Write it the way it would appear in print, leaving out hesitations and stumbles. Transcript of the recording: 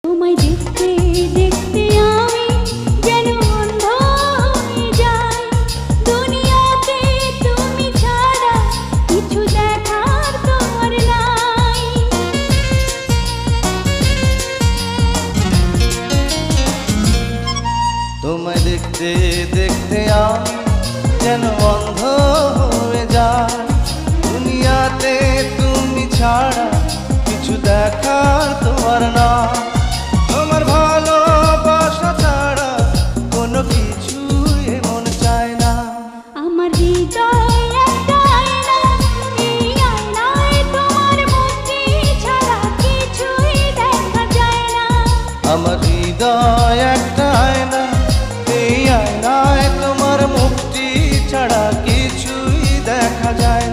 তোমায় দেখতে দেখতে আমি যেন অন্ধ হয়ে যাই, দুনিয়াতে তুমি ছাড়া কিছু দেখার তো আর নাই। তোমায় দেখতে দেখতে আমি যেন অন্ধ হয়ে যাই, দুনিয়াতে তুমি ছাড়া কিছু দেখার তো আর না। তোমার ভালোবাসা ছাড়া কোনো কিছু এমন চায় না। আমার হৃদয় একটা আয়না, এই আয়নায় তোমার মুক্তি ছাড়া কিছুই দেখা যায় না। আমার হৃদয় একটা আয়না, এই আয়নায় তোমার মুক্তি ছাড়া কিছুই দেখা যায়